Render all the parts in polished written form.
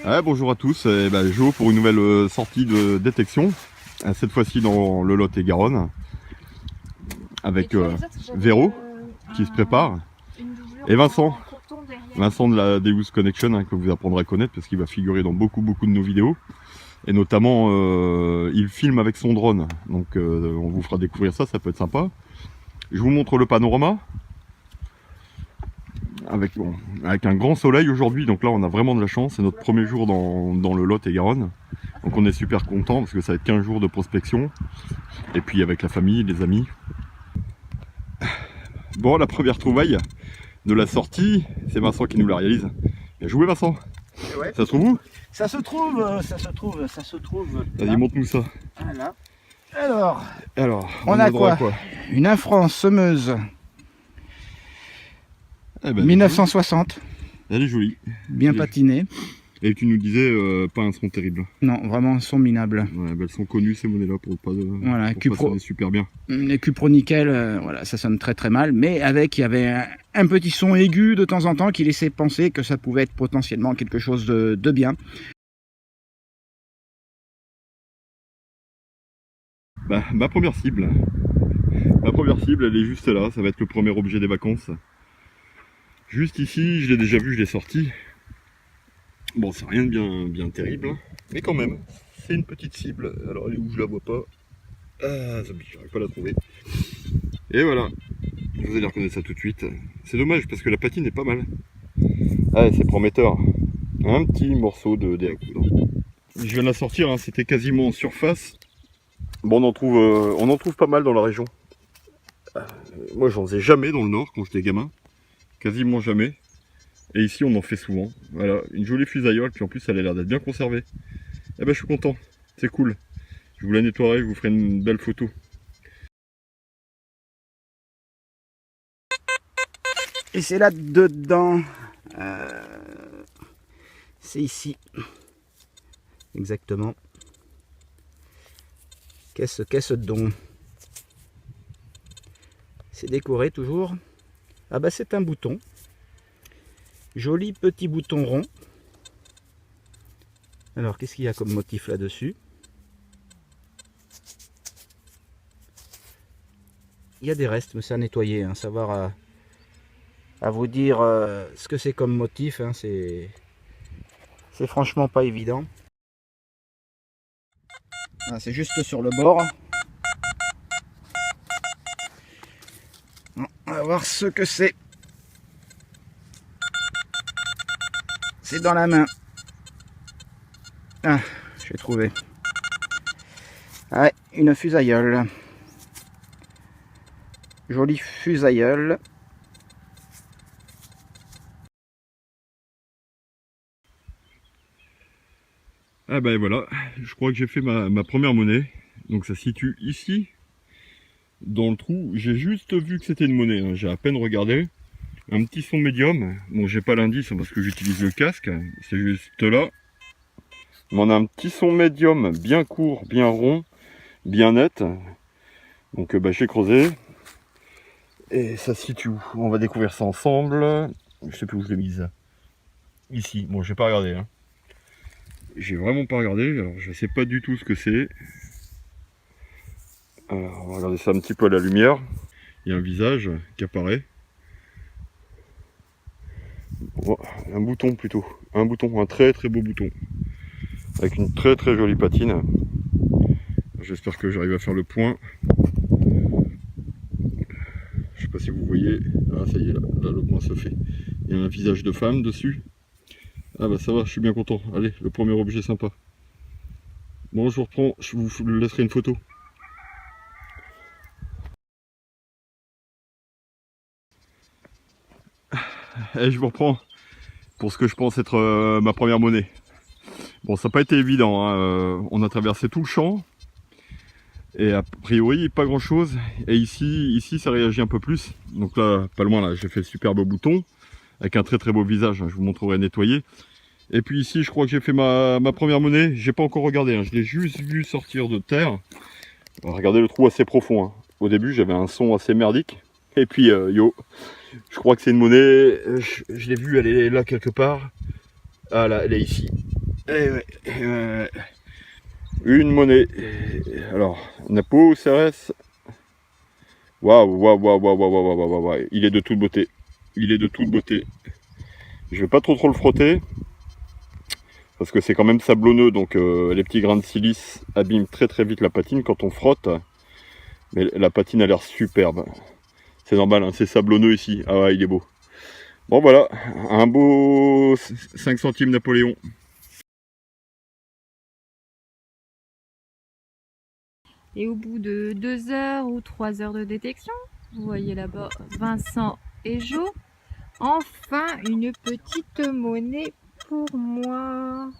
Ouais, bonjour à tous, Jo pour une nouvelle sortie de détection, cette fois-ci dans le Lot-et-Garonne, avec Véro qui se prépare, et Vincent de la Deus Connection, hein, que vous apprendrez à connaître parce qu'il va figurer dans beaucoup de nos vidéos, et notamment il filme avec son drone, donc on vous fera découvrir ça, ça peut être sympa. Je vous montre le panorama. Avec un grand soleil aujourd'hui, donc là on a vraiment de la chance, c'est notre premier jour dans le Lot-et-Garonne, donc on est super content parce que ça va être 15 jours de prospection, et puis avec la famille, les amis. Bon, la première trouvaille de la sortie, c'est Vincent qui nous la réalise. Bien joué Vincent. Ouais. Ça se trouve où? Ça se trouve. Vas-y, montre-nous ça. Voilà. Alors, on a quoi? Une Infrance semeuse. Eh ben, 1960. Elle est jolie. Bien patinée. Et tu nous disais pas un son terrible. Non, vraiment un son minable. Ouais, elles sont connues ces monnaies-là pour pas sonner super bien. Les cupronickel, voilà, ça sonne très mal, mais il y avait un petit son aigu de temps en temps qui laissait penser que ça pouvait être potentiellement quelque chose de bien. Ma première cible, elle est juste là, ça va être le premier objet des vacances. Juste ici, je l'ai déjà vu, je l'ai sorti. Bon, c'est rien de bien terrible, hein, mais quand même, c'est une petite cible. Alors, elle est où? Je la vois pas. Ah, j'arrive pas à la trouver. Et voilà, vous allez reconnaître ça tout de suite. C'est dommage parce que la patine est pas mal. Ah, c'est prometteur. Un petit morceau de dé à coudre. Je viens de la sortir, hein, c'était quasiment en surface. Bon, on en trouve pas mal dans la région. Moi, j'en faisais jamais dans le nord quand j'étais gamin. Quasiment jamais. Et ici, on en fait souvent. Voilà, une jolie fusaillole, puis en plus, elle a l'air d'être bien conservée. Eh ben, je suis content. C'est cool. Je vous la nettoierai, je vous ferai une belle photo. Et c'est là dedans. C'est ici. Exactement. Qu'est-ce donc? C'est décoré toujours. Ah bah c'est un bouton. Joli petit bouton rond. Alors qu'est-ce qu'il y a comme motif là-dessus? Il y a des restes, mais c'est à nettoyer, hein. Savoir à vous dire ce que c'est comme motif, hein. C'est franchement pas évident. Ah, c'est juste sur le bord. On va voir ce que c'est. C'est dans la main. Ah, j'ai trouvé. Ouais, une fusailleule. Jolie fusailleule. Ah ben voilà, je crois que j'ai fait ma première monnaie. Donc ça se situe ici, dans le trou. J'ai juste vu que c'était une monnaie, hein. J'ai à peine regardé. Un petit son médium. Bon, j'ai pas l'indice parce que j'utilise le casque. C'est juste là. Mais on a un petit son médium, bien court, bien rond, bien net. Donc j'ai creusé. Et ça se situe où? On va découvrir ça ensemble. Je sais plus où je l'ai mise. Ici. Bon, j'ai pas regardé, hein. J'ai vraiment pas regardé, alors je sais pas du tout ce que c'est. Alors, on va regarder ça un petit peu à la lumière. Il y a un visage qui apparaît. Oh, un bouton plutôt. Un bouton, un très beau bouton. Avec une très jolie patine. J'espère que j'arrive à faire le point. Je sais pas si vous voyez. Ah ça y est, là le point se fait. Il y a un visage de femme dessus. Ah bah ça va, je suis bien content. Allez, le premier objet sympa. Bon, je vous reprends, je vous laisserai une photo. Et je vous reprends pour ce que je pense être ma première monnaie. Bon, ça n'a pas été évident, hein. On a traversé tout le champ. Et a priori, pas grand chose. Et ici, ça réagit un peu plus. Donc là, pas loin, là, j'ai fait le super beau bouton. Avec un très beau visage, hein. Je vous montrerai nettoyé. Et puis ici, je crois que j'ai fait ma première monnaie. J'ai pas encore regardé, hein. Je l'ai juste vu sortir de terre. Regardez le trou assez profond, hein. Au début, j'avais un son assez merdique. Et puis, yo, je crois que c'est une monnaie. Je l'ai vue, elle est là quelque part. Ah là, elle est ici. Une monnaie. Alors, Napo, CRS. Waouh, waouh, waouh, waouh, waouh, waouh, waouh, waouh, waouh. Il est de toute beauté. Il est de toute beauté. Je vais pas trop le frotter. Parce que c'est quand même sablonneux, donc les petits grains de silice abîment très très vite la patine quand on frotte. Mais la patine a l'air superbe. C'est normal, hein, c'est sablonneux ici. Ah ouais, il est beau. Bon voilà, un beau 5 centimes Napoléon. Et au bout de 2 heures ou 3 heures de détection, vous voyez là-bas Vincent et Jo, enfin une petite monnaie pour moi.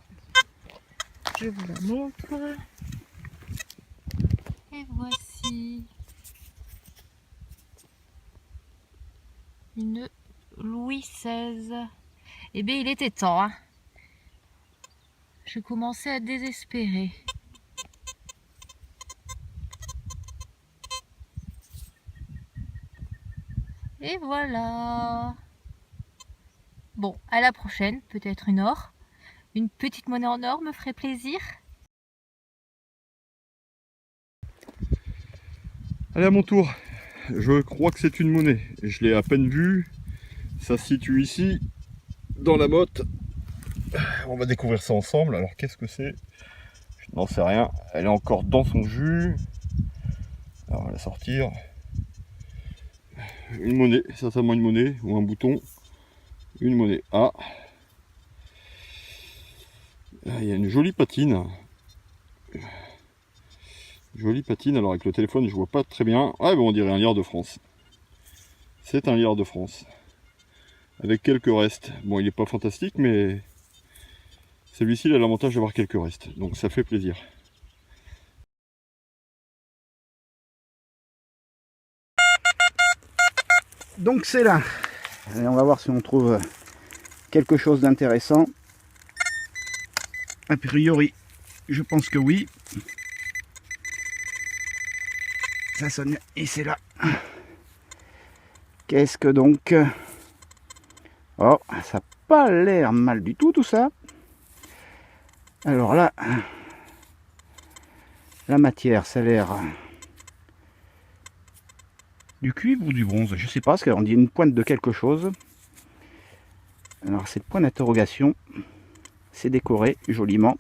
Je vous la montre. Et voici une Louis XVI. Eh bien, il était temps, hein. Je commençais à désespérer. Et voilà. Bon, à la prochaine, peut-être une or. Une petite monnaie en or me ferait plaisir. Allez, à mon tour. Je crois que c'est une monnaie. Je l'ai à peine vue. Ça se situe ici, dans la motte. On va découvrir ça ensemble. Alors, qu'est-ce que c'est? Je n'en sais rien. Elle est encore dans son jus. Alors, on va la sortir. Une monnaie, certainement une monnaie, ou un bouton. Une monnaie. Ah, il y a une jolie patine. Jolie patine, alors avec le téléphone je vois pas très bien. Ah bon, on dirait un liard de France. C'est un liard de France. Avec quelques restes. Bon, il n'est pas fantastique, mais celui-ci il a l'avantage d'avoir quelques restes. Donc ça fait plaisir. Donc c'est là. Allez, on va voir si on trouve quelque chose d'intéressant. A priori, je pense que oui. Ça sonne et c'est là. Qu'est-ce que donc? Oh, ça n'a pas l'air mal du tout ça. Alors là, la matière, ça a l'air du cuivre ou du bronze, je sais pas, parce qu'on dit une pointe de quelque chose. Alors c'est le point d'interrogation. C'est décoré joliment.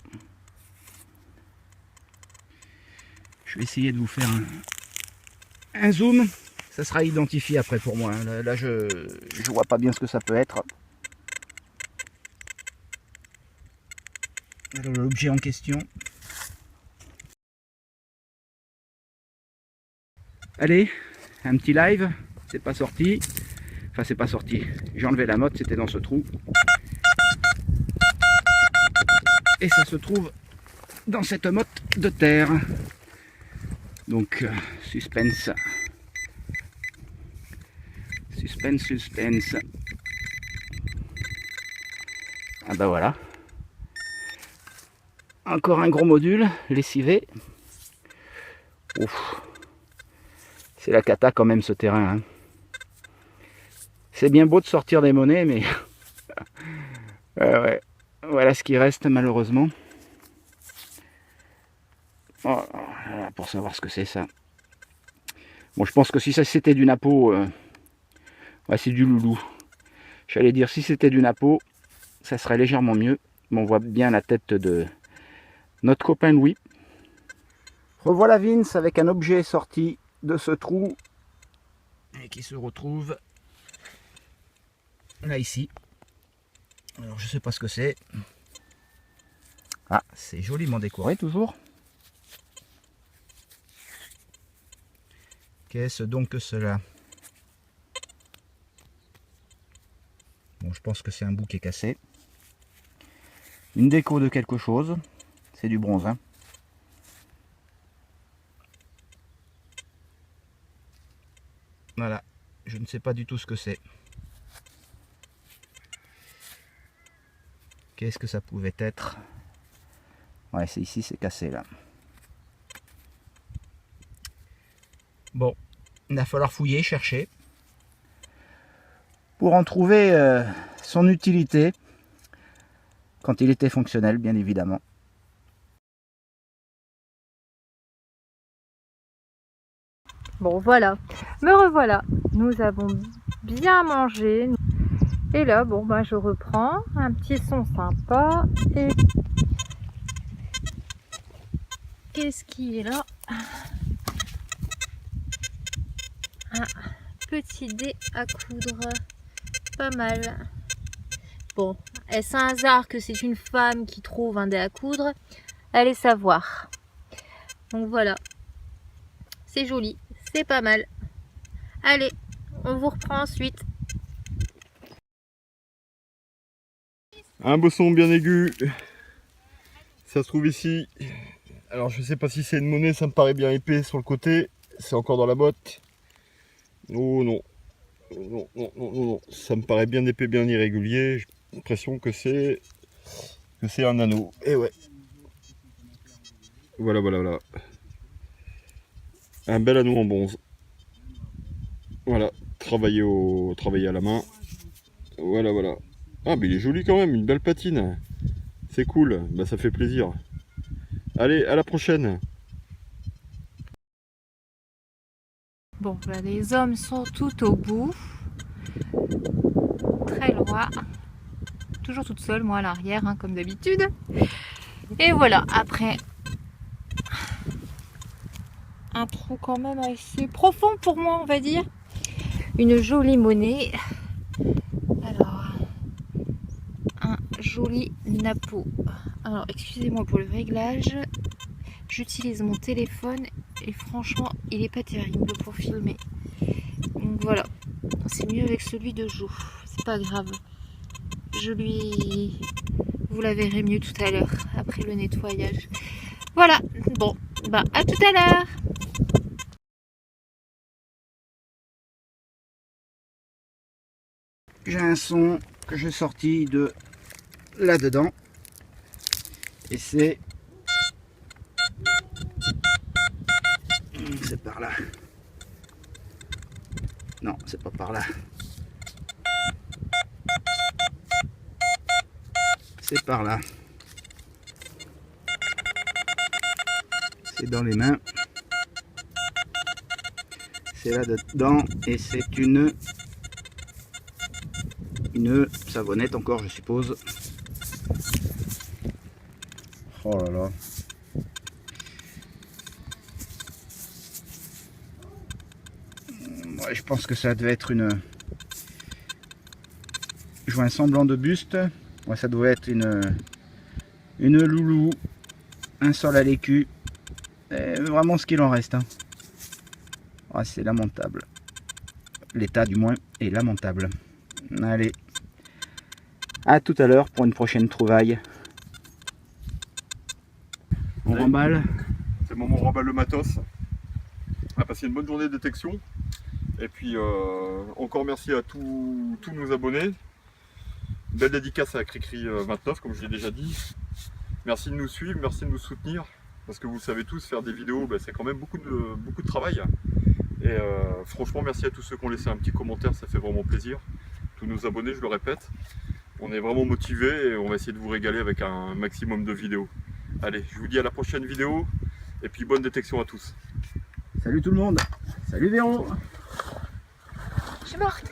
Je vais essayer de vous faire un zoom. Ça sera identifié après pour moi. Là je vois pas bien ce que ça peut être. Alors l'objet en question. Allez, un petit live. C'est pas sorti. Enfin c'est pas sorti. J'ai enlevé la motte, c'était dans ce trou. Et ça se trouve dans cette motte de terre. Donc suspense. Suspense. Ah bah voilà. Encore un gros module lessivé. Ouf. C'est la cata quand même ce terrain. Hein. C'est bien beau de sortir des monnaies, mais ouais. Voilà ce qui reste malheureusement. Oh, pour savoir ce que c'est ça. Bon, je pense que si ça c'était du Napo, ouais, c'est du loulou. J'allais dire si c'était du Napo, ça serait légèrement mieux. Mais on voit bien la tête de notre copain Louis. Revoilà Vince avec un objet sorti de ce trou et qui se retrouve là ici. Alors je sais pas ce que c'est. Ah, c'est joliment décoré toujours. Qu'est-ce donc que cela? Bon, je pense que c'est un bout qui est cassé. Une déco de quelque chose. C'est du bronze, hein. Voilà, je ne sais pas du tout ce que c'est. Qu'est-ce que ça pouvait être? Ouais, c'est ici, c'est cassé là. Bon, il va falloir fouiller, chercher. Pour en trouver son utilité. quand il était fonctionnel, bien évidemment. Bon voilà, me revoilà. Nous avons bien mangé. Et là, bon bah je reprends un petit son sympa. Et qu'est-ce qui est là? Un petit dé à coudre. Pas mal. Bon, est-ce un hasard que c'est une femme qui trouve un dé à coudre? Allez savoir. Donc voilà. C'est joli, c'est pas mal. Allez, on vous reprend ensuite. Un bosson bien aigu. Ça se trouve ici. Alors je sais pas si c'est une monnaie, ça me paraît bien épais sur le côté. C'est encore dans la botte. Oh non. Non, non, non, non, non. Ça me paraît bien épais, bien irrégulier. J'ai l'impression que c'est un anneau. Et ouais. Voilà, voilà, voilà. Un bel anneau en bronze. Voilà. Travaillé à la main. Voilà, voilà. Ah, mais il est joli quand même, une belle patine. C'est cool, bah, ça fait plaisir. Allez, à la prochaine. Bon, bah, les hommes sont tout au bout. Très loin. Toujours toute seule, moi à l'arrière, hein, comme d'habitude. Et voilà, après un trou quand même assez profond pour moi, on va dire. Une jolie monnaie. Alors, un joli napo. Alors, excusez-moi pour le réglage. J'utilise mon téléphone et franchement, il est pas terrible pour filmer. Donc voilà, c'est mieux avec celui de joue. C'est pas grave. Vous la verrez mieux tout à l'heure, après le nettoyage. Voilà, bon, bah à tout à l'heure. J'ai un son que j'ai sorti de là-dedans. Et c'est par là. Non, c'est pas par là. C'est par là. C'est dans les mains. C'est là-dedans et c'est une savonnette encore, je suppose. Oh là là. Ouais, je pense que ça devait être je vois un semblant de buste. Ouais, ça doit être une loulou, un sol à l'écu. Vraiment ce qu'il en reste. Hein. Ouais, c'est lamentable. L'état du moins est lamentable. Allez. À tout à l'heure pour une prochaine trouvaille. On remballe. C'est le moment où on remballe le matos. On a passé une bonne journée de détection. Et puis encore merci à tous nos abonnés. Belle dédicace à Cricri 29 comme je l'ai déjà dit. Merci de nous suivre, merci de nous soutenir. Parce que vous le savez tous, faire des vidéos, c'est quand même beaucoup de travail. Et franchement merci à tous ceux qui ont laissé un petit commentaire, ça fait vraiment plaisir. Tous nos abonnés, je le répète. On est vraiment motivés et on va essayer de vous régaler avec un maximum de vidéos. Allez, je vous dis à la prochaine vidéo. Et puis bonne détection à tous. Salut tout le monde. Salut Véro. Je suis morte.